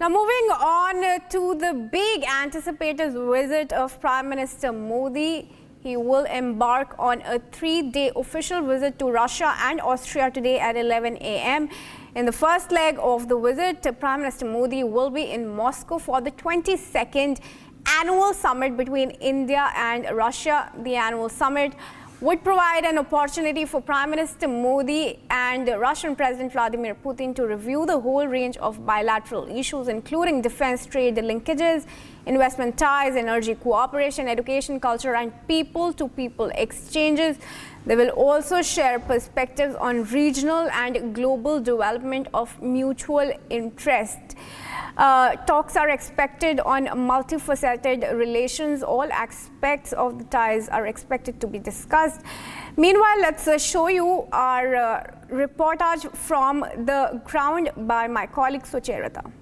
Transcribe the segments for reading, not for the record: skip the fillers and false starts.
Now moving on to the big anticipated visit of Prime Minister Modi. He will embark on a 3-day official visit to Russia and Austria today at 11 a.m. In the first leg of the visit, Prime Minister Modi will be in Moscow for the 22nd annual summit between India and Russia. The annual summit would provide an opportunity for Prime Minister Modi and Russian President Vladimir Putin to review the whole range of bilateral issues, including defense, trade linkages, investment ties, energy cooperation, education, culture, and people-to-people exchanges. They will also share perspectives on regional and global development of mutual interest. Talks are expected on multifaceted relations. All aspects of the ties are expected to be discussed. Meanwhile, let's show you our reportage from the ground by my colleague Sucharita.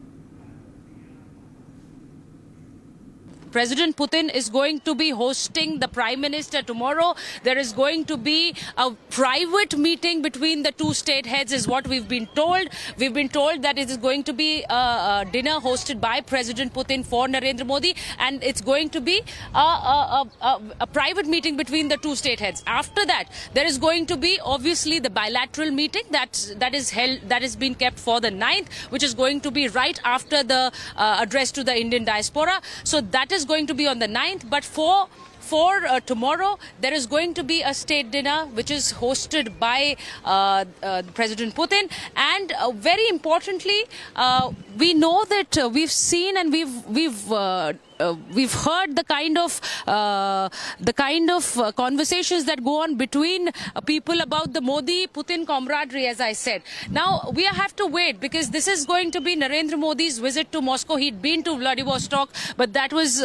President Putin is going to be hosting the Prime Minister tomorrow. There is going to be a private meeting between the two state heads is what we've been told. We've been told that it is going to be a dinner hosted by President Putin for Narendra Modi, and it's going to be a private meeting between the two state heads. After that, there is going to be obviously the bilateral meeting that is being kept for the 9th, which is going to be right after the address to the Indian diaspora. So that is going to be on the 9th, but for tomorrow there is going to be a state dinner which is hosted by President Putin, and very importantly, we know that we've seen and we've heard the kind of conversations that go on between people about the Modi-Putin camaraderie, as I said. Now, we have to wait because this is going to be Narendra Modi's visit to Moscow. He'd been to Vladivostok, but that was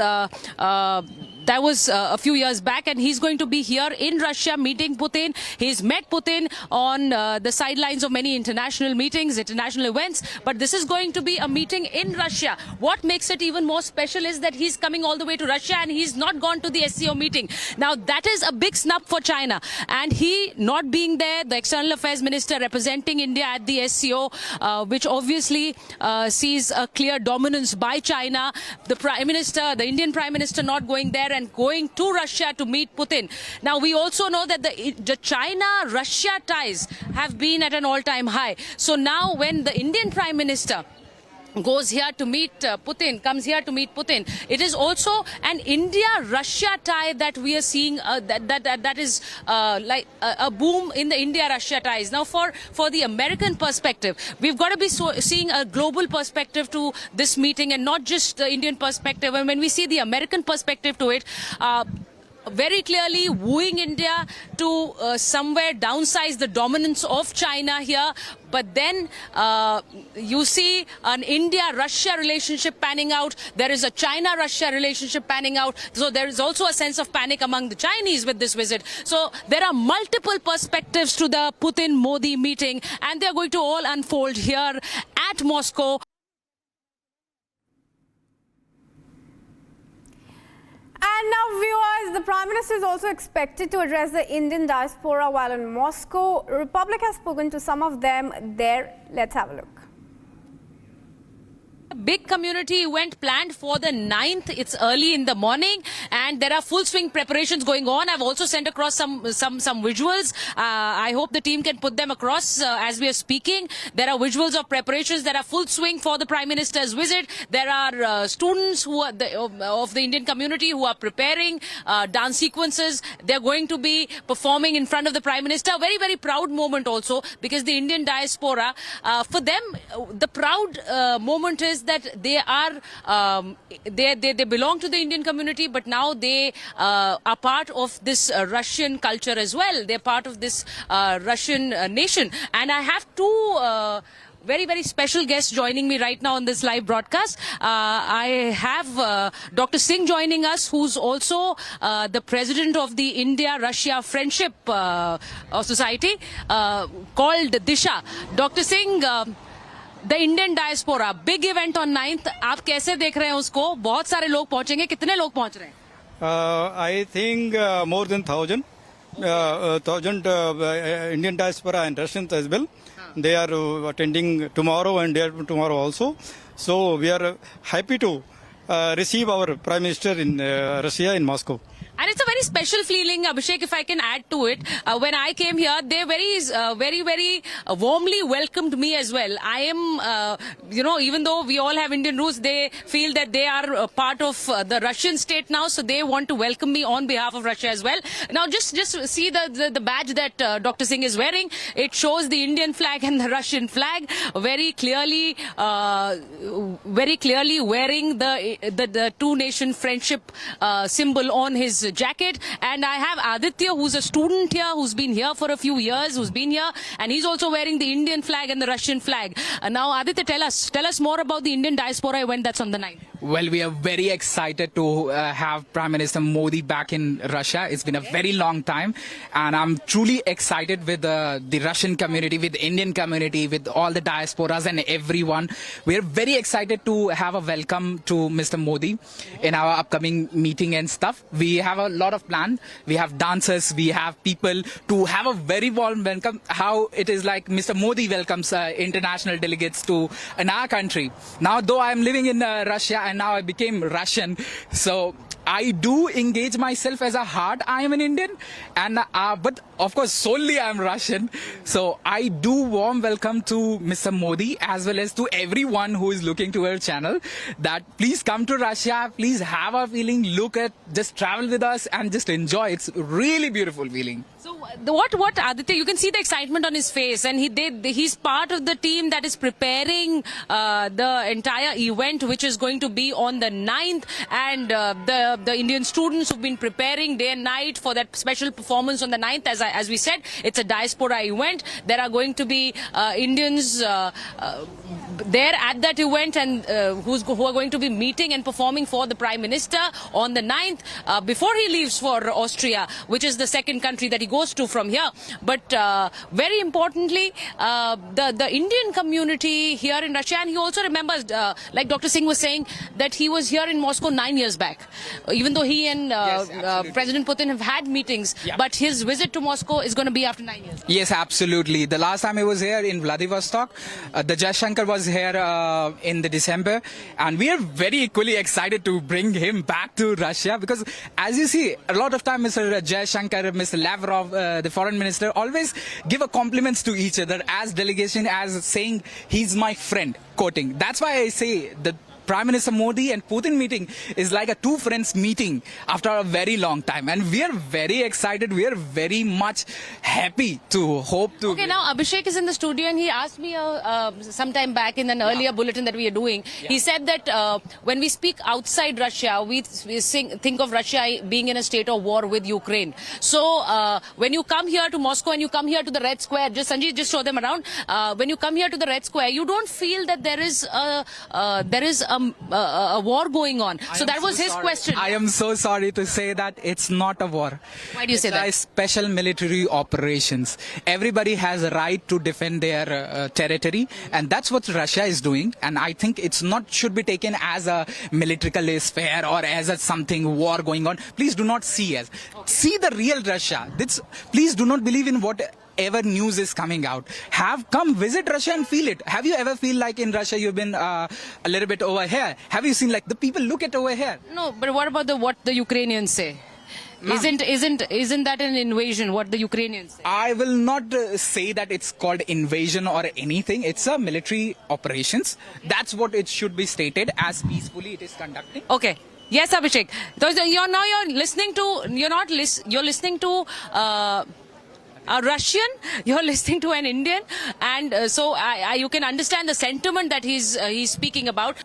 a few years back, and he's going to be here in Russia meeting Putin. He's met Putin on the sidelines of many international meetings, international events, but this is going to be a meeting in Russia. What makes it even more special is that he's coming all the way to Russia and he's not gone to the SCO meeting. Now, that is a big snub for China, and he not being there, the External Affairs Minister representing India at the SCO, which obviously sees a clear dominance by China, the Prime Minister, the Indian Prime Minister not going there and going to Russia to meet Putin. Now, we also know that the China-Russia ties have been at an all-time high. So now when the Indian Prime Minister goes here to meet Putin, comes here to meet Putin, it is also an India-Russia tie that we are seeing, that is like a boom in the India-Russia ties. Now, for the American perspective, we've got to be seeing a global perspective to this meeting and not just the Indian perspective. And when we see the American perspective to it, very clearly wooing India to somewhere downsize the dominance of China here. But then you see an India-Russia relationship panning out. There is a China-Russia relationship panning out. So there is also a sense of panic among the Chinese with this visit. So there are multiple perspectives to the Putin-Modi meeting, and they are going to all unfold here at Moscow. And now, viewers, the Prime Minister is also expected to address the Indian diaspora while in Moscow. Republic has spoken to some of them there. Let's have a look. Big community event planned for the 9th. It's early in the morning and there are full swing preparations going on. I've also sent across some visuals. I hope the team can put them across as we are speaking. There are visuals of preparations that are full swing for the Prime Minister's visit. There are students who are of the Indian community who are preparing dance sequences. They're going to be performing in front of the Prime Minister. A very, very proud moment also, because the Indian diaspora, for them, the proud moment is that they are they belong to the Indian community, but now they are part of this Russian culture as well. They're part of this Russian nation. And I have two very, very special guests joining me right now on this live broadcast. I have Dr. Singh joining us, who's also the president of the India-Russia Friendship Society called Disha. Dr. Singh, the Indian diaspora, big event on 9th. आप कैसे देख रहे हैं उसको? बहुत सारे लोग पहुंचेंगे. कितने लोग पहुंच रहे हैं? I think more than 1,000. 1,000 Indian diaspora and Russians as well. They are attending tomorrow and day tomorrow also. So we are happy to receive our Prime Minister in Russia, in Moscow. And it's a very special feeling, Abhishek, if I can add to it. When I came here, they very warmly welcomed me as well. I am, even though we all have Indian roots, they feel that they are part of the Russian state now, so they want to welcome me on behalf of Russia as well. Now, just see the badge that Dr. Singh is wearing. It shows the Indian flag and the Russian flag very clearly wearing the two-nation friendship symbol on his jacket. And I have Aditya, who's a student here, who's been here for a few years, who's been here, and he's also wearing the Indian flag and the Russian flag. Now, Aditya, tell us more about the Indian diaspora event that's on the 9th. Well, we are very excited to have Prime Minister Modi back in Russia. It's been a very long time, and I'm truly excited with the Russian community, with the Indian community, with all the diasporas and everyone. We're very excited to have a welcome to Mr. Modi in our upcoming meeting and stuff. We have a lot of plan. We have dancers, we have people to have a very warm welcome. How it is like Mr. Modi welcomes international delegates to in our country. Now, though I'm living in Russia, and now I became Russian, so I do engage myself as a heart I am an Indian, and but of course solely I am Russian. So I do warm welcome to Mr. Modi as well as to everyone who is looking to our channel, that please come to Russia, please have a feeling, look at, just travel with us and just enjoy. It's really beautiful feeling. So what Aditya, you can see the excitement on his face, and he's part of the team that is preparing the entire event, which is going to be on the 9th, and the Indian students who've been preparing day and night for that special performance on the 9th. As we said, it's a diaspora event. There are going to be Indians there at that event, and who are going to be meeting and performing for the Prime Minister on the 9th before he leaves for Austria, which is the second country that he goes to from here. But very importantly, the Indian community here in Russia, and he also remembers, like Dr. Singh was saying, that he was here in Moscow 9 years back. Even though he and President Putin have had meetings, but his visit to Moscow is going to be after 9 years. Yes, absolutely. The last time he was here in Vladivostok, the Jaishankar was here in the December, and we are very equally excited to bring him back to Russia, because as you see, a lot of time Mr. Jaishankar, Mr. Lavrov, the foreign minister, always give a compliments to each other as delegation, as saying he's my friend, quoting. That's why I say the Prime Minister Modi and Putin meeting is like a two friends meeting after a very long time, and we are very excited. We are very much happy to hope to. Okay, now Abhishek is in the studio, and he asked me some time back in an earlier bulletin that we are doing. He said that when we speak outside Russia, we think of Russia being in a state of war with Ukraine. So when you come here to Moscow and you come here to the Red Square, Sanjeev, just show them around. When you come here to the Red Square, you don't feel that there is a war going on. So that was his question. I am so sorry to say that it's not a war. Why do you say that? It's special military operations. Everybody has a right to defend their territory, and that's what Russia is doing. And I think it's not should be taken as a military affair or as a something war going on. Please do not see as see the real Russia. Please do not believe in whatever news is coming out. Come visit Russia and feel it. Have you ever feel like in Russia you've been a little bit over here? Have you seen like the people look at over here? No, but what about what the Ukrainians say? Isn't that an invasion? What the Ukrainians say? I will not say that it's called invasion or anything. It's a military operations. That's what it should be stated, as peacefully it is conducting. Okay. Yes, Abhishek. So you're listening to a Russian, you're listening to an Indian, and so you can understand the sentiment that he's speaking about.